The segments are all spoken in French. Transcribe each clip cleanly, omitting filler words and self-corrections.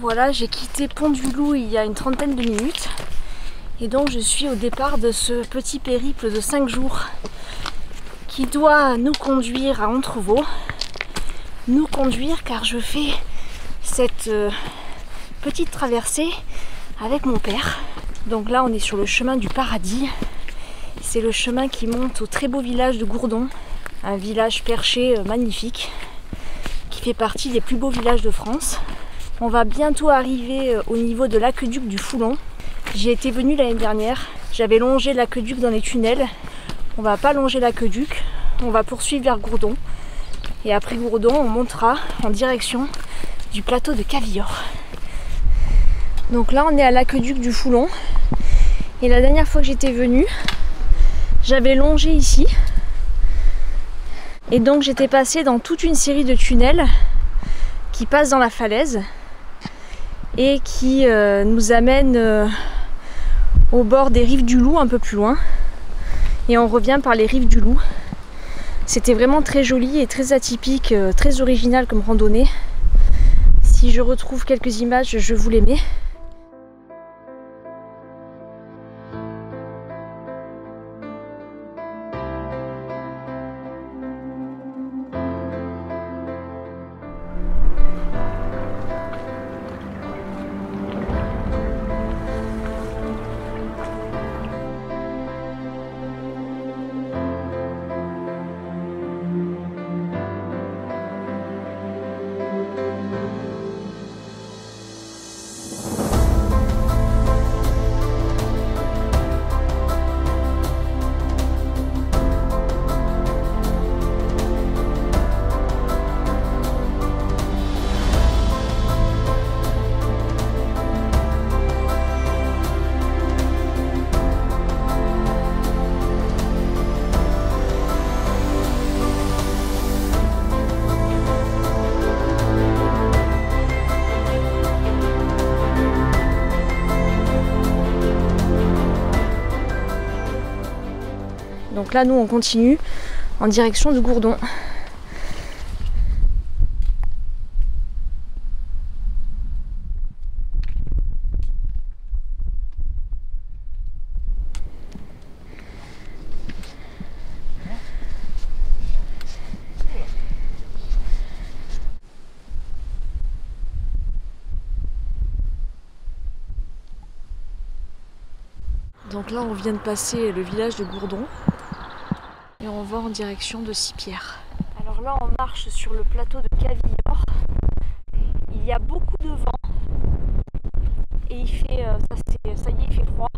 Voilà, j'ai quitté Pont-du-Loup il y a une trentaine de minutes. Et donc je suis au départ de ce petit périple de 5 jours qui doit nous conduire à Entrevaux. Nous conduire car je fais cette petite traversée avec mon père. Donc là on est sur le chemin du paradis. C'est le chemin qui monte au très beau village de Gourdon. Un village perché magnifique qui fait partie des plus beaux villages de France. On va bientôt arriver au niveau de l'aqueduc du Foulon. J'y étais venue l'année dernière. J'avais longé l'aqueduc dans les tunnels. On va pas longer l'aqueduc. On va poursuivre vers Gourdon. Et après Gourdon, on montera en direction du plateau de Cavillore. Donc là, on est à l'aqueduc du Foulon. Et la dernière fois que j'étais venue, j'avais longé ici. Et donc j'étais passée dans toute une série de tunnels qui passent dans la falaise et qui nous amènent au bord des rives du Loup, un peu plus loin. Et on revient par les rives du Loup. C'était vraiment très joli et très atypique, très original comme randonnée. Si je retrouve quelques images, je vous les mets. Donc là, nous, on continue en direction de Gourdon. Donc là, on vient de passer le village de Gourdon. Et on va en direction de Sipierre. Alors là, on marche sur le plateau de Cavillore. Il y a beaucoup de vent. Et il fait, ça y est, il fait froid.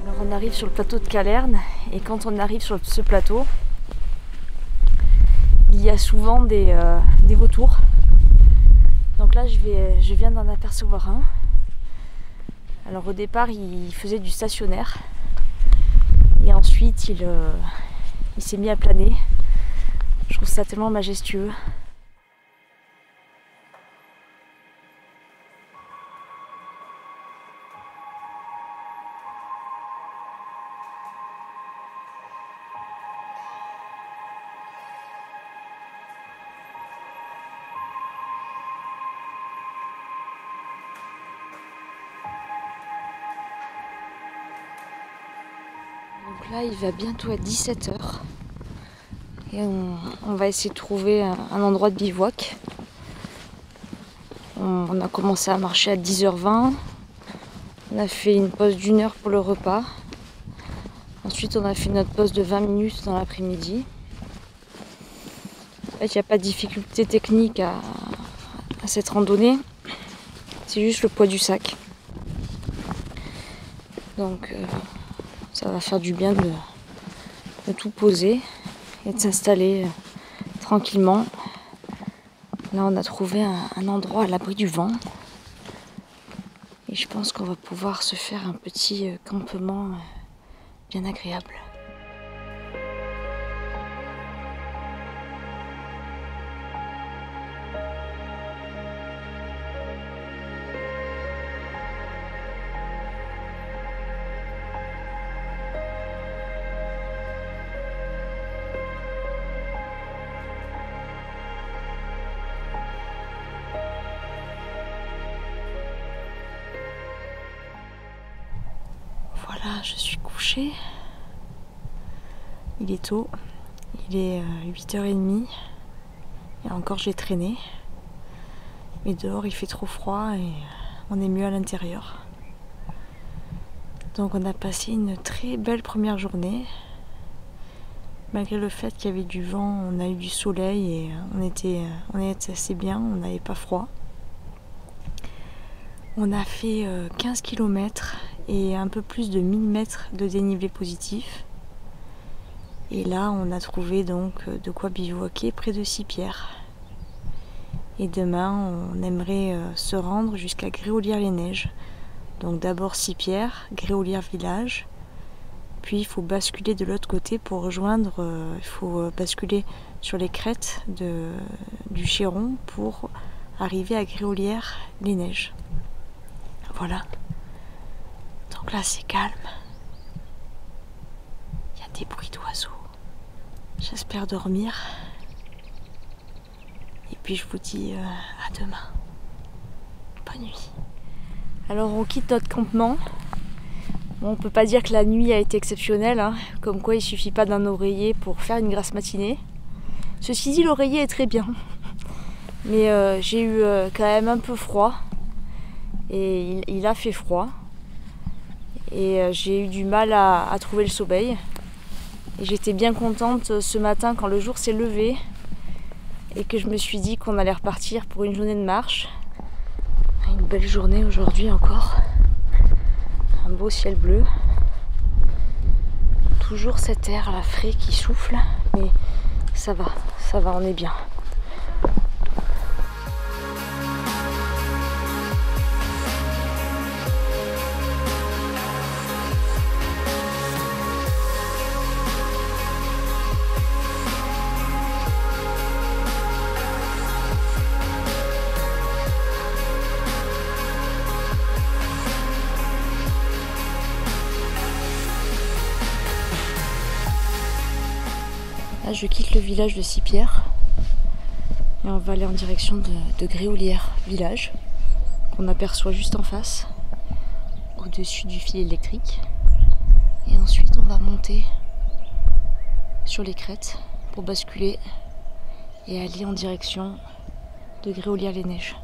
Alors on arrive sur le plateau de Calerne et quand on arrive sur ce plateau, il y a souvent des vautours. Donc là je viens d'en apercevoir un. Alors au départ il faisait du stationnaire et ensuite il s'est mis à planer. Je trouve ça tellement majestueux. Donc là il va bientôt être 17 h et on va essayer de trouver un endroit de bivouac. On a commencé à marcher à 10 h 20. On a fait une pause d'1 heure pour le repas. Ensuite on a fait notre pause de 20 minutes dans l'après-midi. En fait il n'y a pas de difficulté technique à cette randonnée. C'est juste le poids du sac. Donc ça va faire du bien de tout poser et de s'installer tranquillement Là on a trouvé un endroit à l'abri du vent. Et je pense qu'on va pouvoir se faire un petit campement bien agréable. Voilà, je suis couchée. Il est tôt. Il est 8h30. Et encore j'ai traîné. Mais dehors il fait trop froid et on est mieux à l'intérieur. Donc on a passé une très belle première journée. Malgré le fait qu'il y avait du vent, on a eu du soleil et on était assez bien, on n'avait pas froid. On a fait 15 km et un peu plus de 1000 mètres de dénivelé positif. Et là, on a trouvé donc de quoi bivouaquer près de Sipierre. Et demain, on aimerait se rendre jusqu'à Gréolières-les-Neiges. Donc d'abord Sipierre, Gréolières village. Puis il faut basculer de l'autre côté pour rejoindre, il faut basculer sur les crêtes du Chéron pour arriver à Gréolières-les-Neiges. Voilà. Donc là c'est calme. Il y a des bruits d'oiseaux. J'espère dormir. Et puis je vous dis à demain. Bonne nuit. Alors on quitte notre campement. Bon, on peut pas dire que la nuit a été exceptionnelle, hein. Comme quoi il suffit pas d'un oreiller pour faire une grasse matinée. Ceci dit, l'oreiller est très bien. Mais j'ai eu quand même un peu froid. Et il a fait froid. Et j'ai eu du mal à trouver le sommeil. Et j'étais bien contente ce matin quand le jour s'est levé. Et que je me suis dit qu'on allait repartir pour une journée de marche. Une belle journée aujourd'hui encore. Un beau ciel bleu. Toujours cet air là, frais qui souffle. Mais ça va, on est bien. Là, je quitte le village de Sipierre et on va aller en direction de Gréolières village qu'on aperçoit juste en face au-dessus du fil électrique. Et ensuite on va monter sur les crêtes pour basculer et aller en direction de Gréolières-les-Neiges.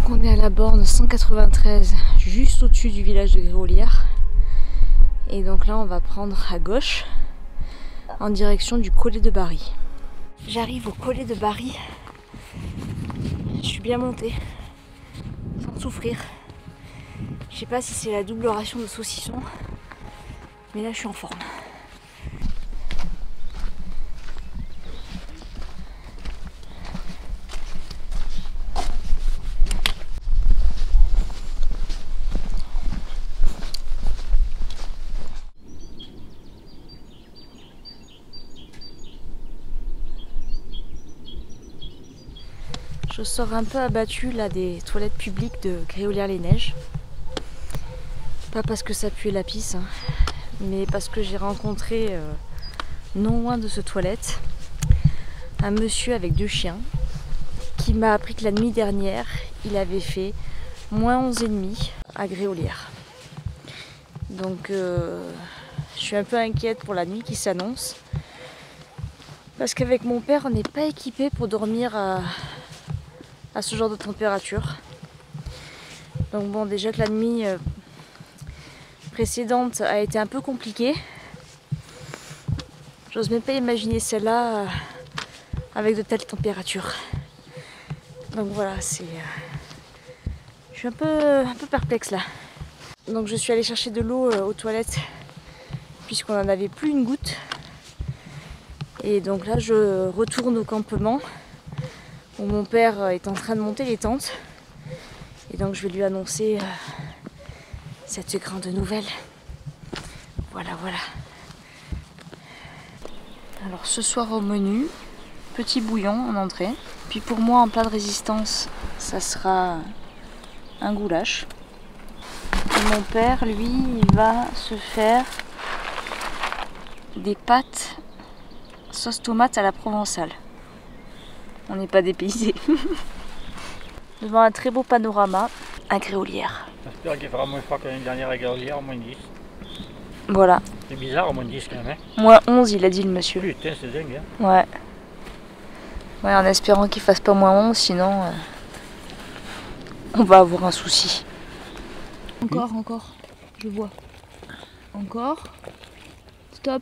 On est à la borne 193, juste au-dessus du village de Gréolières. Et donc là, on va prendre à gauche en direction du Collet de Bary. J'arrive au Collet de Bary. Je suis bien montée, sans souffrir. Je sais pas si c'est la double ration de saucisson, mais là, je suis en forme. Je sors un peu abattue là des toilettes publiques de Gréolières-les-Neiges. Pas parce que ça pue la pisse, hein, mais parce que j'ai rencontré non loin de ce toilette un monsieur avec 2 chiens qui m'a appris que la nuit dernière il avait fait moins 11,5 à Gréolières. Donc je suis un peu inquiète pour la nuit qui s'annonce. Parce qu'avec mon père, on n'est pas équipé pour dormir à ce genre de température. Donc bon, déjà que la nuit précédente a été un peu compliquée. J'ose même pas imaginer celle-là avec de telles températures. Donc voilà, je suis un peu perplexe là. Donc je suis allée chercher de l'eau aux toilettes puisqu'on n'en avait plus une goutte. Et donc là je retourne au campement où mon père est en train de monter les tentes. Et donc je vais lui annoncer cette grande nouvelle. Voilà, voilà. Alors ce soir au menu, petit bouillon en entrée. Puis pour moi en plat de résistance, ça sera un goulash. Et mon père, lui, il va se faire des pâtes sauce tomate à la provençale. On n'est pas dépaysés. Devant un très beau panorama à Gréolières. J'espère qu'il fera moins froid que l'année dernière à Gréolières, moins 10. Voilà. C'est bizarre, moins 10 quand même. Hein. Moins 11, il a dit le monsieur. Putain, c'est dingue. Hein. Ouais. Ouais, en espérant qu'il fasse pas moins 11, sinon on va avoir un souci. Encore, je vois. Encore. Stop.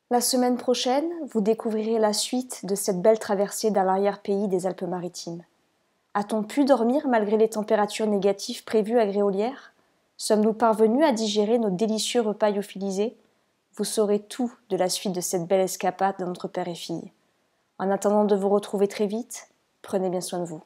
La semaine prochaine, vous découvrirez la suite de cette belle traversée dans l'arrière-pays des Alpes-Maritimes. A-t-on pu dormir malgré les températures négatives prévues à Gréolières? Sommes-nous parvenus à digérer nos délicieux repas lyophilisés? Vous saurez tout de la suite de cette belle escapade de notre père et fille. En attendant de vous retrouver très vite, prenez bien soin de vous.